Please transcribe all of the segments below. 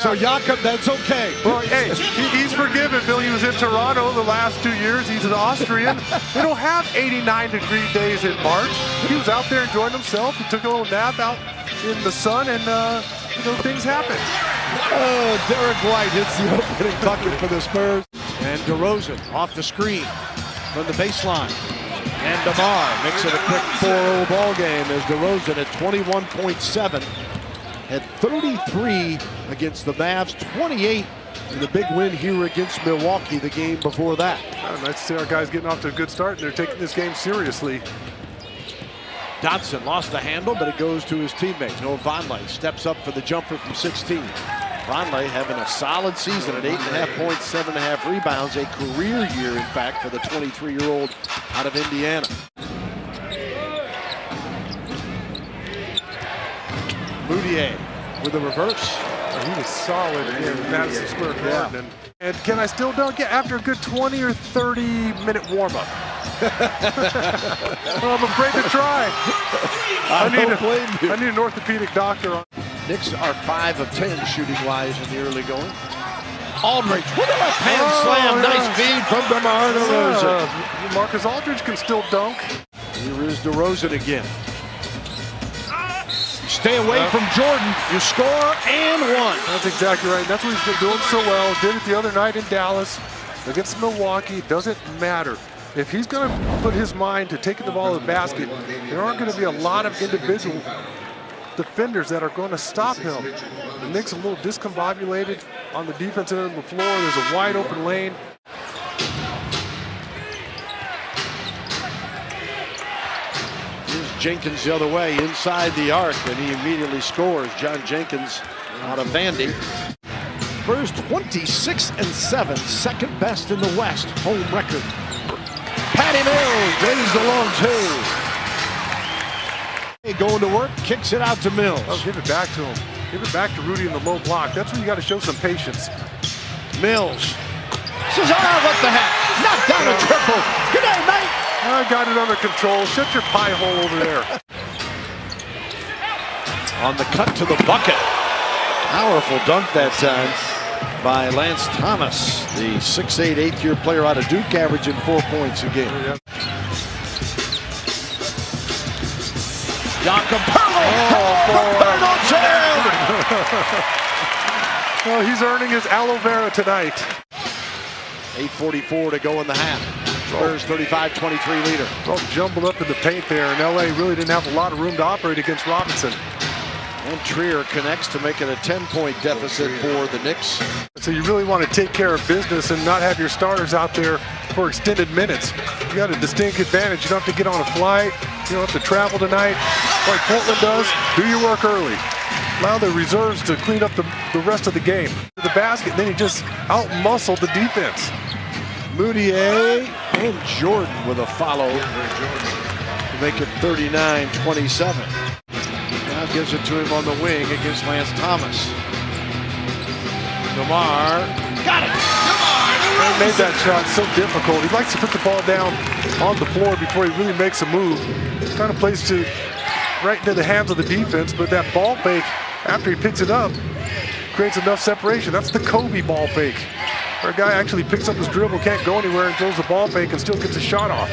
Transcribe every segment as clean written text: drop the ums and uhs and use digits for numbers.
So Jakob, that's okay. Well, hey, he's forgiven, Bill. He was in Toronto the last 2 years. He's an Austrian. They don't have 89-degree days in March. He was out there enjoying himself. He took a little nap out in the sun, and things happen. Oh, Derek White hits the opening bucket for the Spurs. And DeRozan off the screen from the baseline. And DeMar makes it a quick 4-0 ball game as DeRozan at 21.7. Had 33 against the Mavs, 28 in the big win here against Milwaukee the game before that. Nice to see our guys getting off to a good start, and they're taking this game seriously. Dotson lost the handle, but it goes to his teammate. Noah Vonleh steps up for the jumper from 16. Vonleh having a solid season at 8.5 points, 7.5 rebounds, a career year, in fact, for the 23-year-old out of Indiana. Moutier with a reverse. He was solid in Madison Square Garden. And can I still dunk? Yeah, after a good 20 or 30-minute warm-up. Well, I'm afraid to try. I need an orthopedic doctor. Knicks are 5 of 10 shooting-wise in the early going. Aldridge with a left-hand slam. Nice feed from DeMar DeRozan. Marcus Aldridge can still dunk. Here is DeRozan again. Stay away from Jordan. You score and one. That's exactly right. That's what he's been doing so well. Did it the other night in Dallas against Milwaukee. Doesn't matter. If he's going to put his mind to taking the ball to the basket, there aren't going to be a lot of individual defenders that are going to stop him. The Knicks a little discombobulated on the defensive end of the floor. There's a wide open lane. Jenkins the other way inside the arc, and he immediately scores. John Jenkins out of Vandy. Spurs 26-7, second best in the West, home record. Patty Mills drains the long two. Going to work, kicks it out to Mills. Oh, give it back to him. Give it back to Rudy in the low block. That's where you got to show some patience. Mills says, what the heck? Knocked down a triple. Good night, mate. I got it under control. Shut your pie hole over there. On the cut to the bucket. Powerful dunk that time by Lance Thomas, the 6'8", eighth-year player out of Duke, averaging 4 points a game. Jakob Well, he's earning his aloe vera tonight. 8:44 to go in the half. Spurs 35-23 leader. Well, jumbled up in the paint there, and LA really didn't have a lot of room to operate against Robinson. And Trier connects to make it a 10-point deficit for the Knicks. So you really want to take care of business and not have your starters out there for extended minutes. You got a distinct advantage. You don't have to get on a flight. You don't have to travel tonight like Portland does. Do your work early. Allow the reserves to clean up the rest of the game. The basket, then he just out-muscled the defense. Moutier and Jordan with a follow to make it 39-27. Now gives it to him on the wing against Lance Thomas. DeMar got it. He made that shot so difficult. He likes to put the ball down on the floor before he really makes a move. Kind of plays to right into the hands of the defense, but that ball fake after he picks it up creates enough separation. That's the Kobe ball fake. Where a guy actually picks up his dribble, can't go anywhere, and throws the ball fake and still gets a shot off.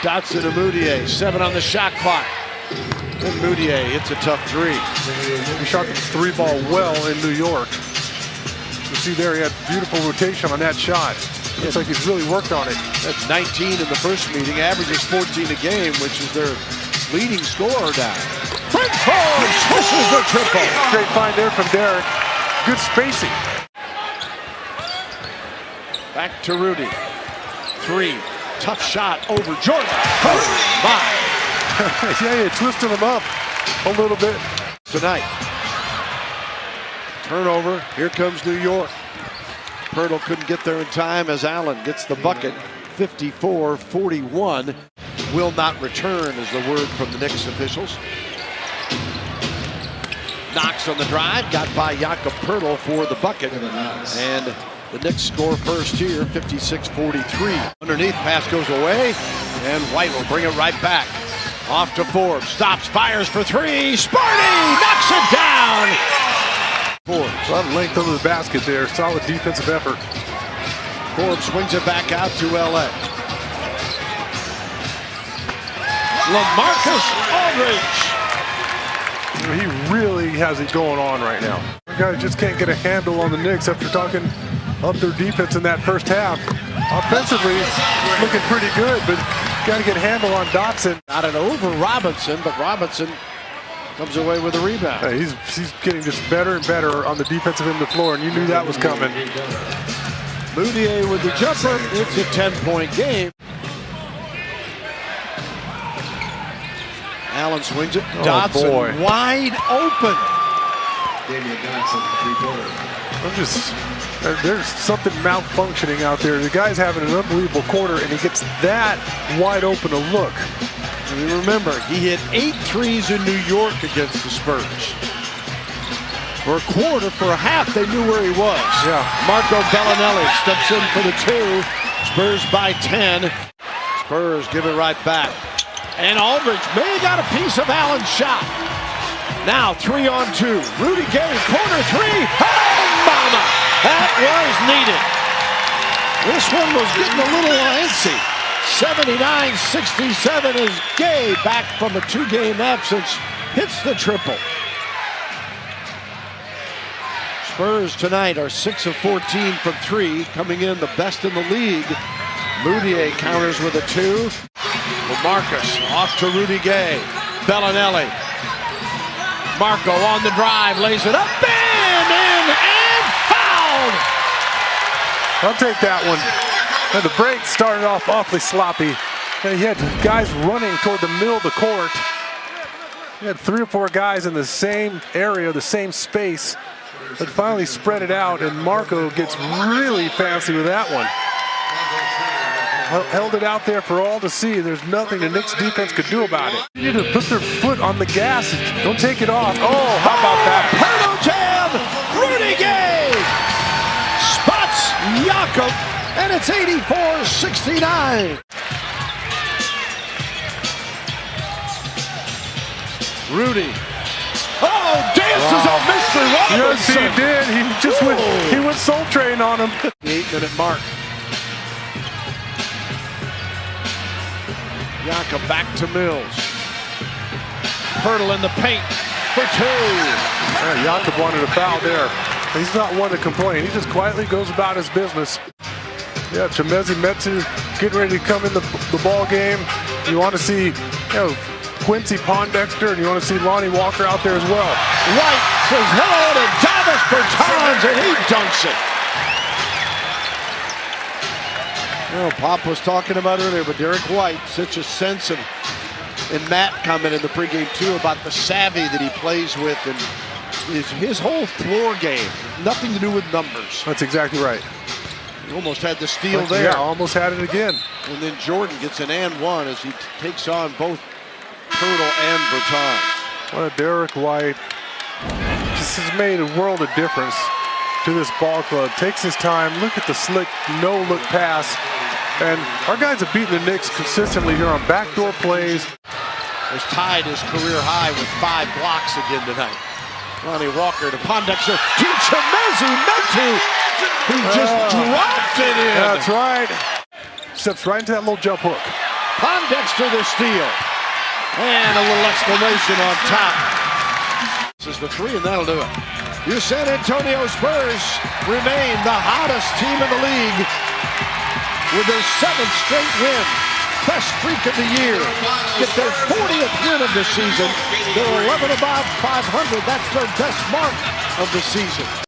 Dotson to Moutier, 7 on the shot clock. And Moutier hits a tough three. He shot the three ball well in New York. You see there, he had beautiful rotation on that shot. Looks like he's really worked on it. That's 19 in the first meeting, averages 14 a game, which is their leading scorer now. French Forbes pushes the triple. Great find there from Derek. Good spacing. Back to Rudy. 3. Tough shot over Jordan. Oh, my. Yeah, you twisted him up a little bit. Tonight. Turnover. Here comes New York. Pirtle couldn't get there in time as Allen gets the bucket. 54-41. Will not return is the word from the Knicks officials. Knox on the drive. Got by Jakob Pirtle for the bucket. And the Knicks score first here, 56-43. Underneath, pass goes away, and White will bring it right back. Off to Forbes, stops, fires for 3. Sparty knocks it down. A lot of length under the basket there. Solid defensive effort. Forbes swings it back out to LA. LaMarcus Aldridge. He really has it going on right now. The guys just can't get a handle on the Knicks after talking up their defense in that first half. Offensively, looking pretty good, but got to get a handle on Dotson. Got it over Robinson, but Robinson comes away with a rebound. Yeah, he's getting just better and better on the defensive end of the floor, and you knew that was coming. Moutier with the jumper. It's a 10-point game. Allen swings it. Dotson wide open. There's something malfunctioning out there. The guy's having an unbelievable quarter, and he gets that wide open a look. And remember, he hit 8 threes in New York against the Spurs. For a quarter, for a half, they knew where he was. Yeah. Marco Bellinelli steps in for the 2. Spurs by 10. Spurs give it right back. And Aldridge may have got a piece of Allen's shot. Now 3-on-2. Rudy Gay, corner 3. Oh, mama! That was needed. This one was getting a little antsy. 79-67 as Gay, back from a 2-game absence, hits the triple. Spurs tonight are 6 of 14 from 3, coming in the best in the league. Moutier counters with a 2. Marcus off to Rudy Gay. Bellinelli. Marco on the drive, lays it up, and fouled! I'll take that one. And the break started off awfully sloppy. And he had guys running toward the middle of the court. He had 3 or 4 guys in the same area, the same space, but finally spread it out, and Marco gets really fancy with that one. Held it out there for all to see. There's nothing the Knicks defense could do about it. You need to put their foot on the gas. Don't take it off. Oh, how about that? Hurdle jam! Rudy Gay! Spots Jakob, and it's 84-69. Rudy. Oh, dances on Mr. Robinson. Yes, he did. He went soul train on him. The 8-minute mark. Jakob back to Mills. Hurdle in the paint for 2. Jakob wanted a foul there. He's not one to complain. He just quietly goes about his business. Yeah, Meczu getting ready to come in the ball game. You want to see, Quincy Pondexter, and you want to see Lonnie Walker out there as well. White says hello to Davis Bertans, and he dunks it. Pop was talking about earlier, but Derek White, such a sense of, and Matt commented in the pregame too about the savvy that he plays with, and his whole floor game, nothing to do with numbers. That's exactly right. He almost had the steal there. Yeah, almost had it again. And then Jordan gets an and one as he takes on both Hurdle and Bertans. Well, Derek White just has made a world of difference to this ball club. Takes his time. Look at the slick no-look pass. And our guys have beaten the Knicks consistently here on backdoor plays. Has tied his career high with 5 blocks again tonight. Lonnie Walker to Pondexter to Meczu, who just dropped it in. That's right. Steps right into that little jump hook. Pondexter the steal. And a little exclamation on top. This is the 3, and that'll do it. Your San Antonio Spurs remain the hottest team in the league with their 7th straight win. Best streak of the year. Get their 40th win of the season. They're 11 above 500. That's their best mark of the season.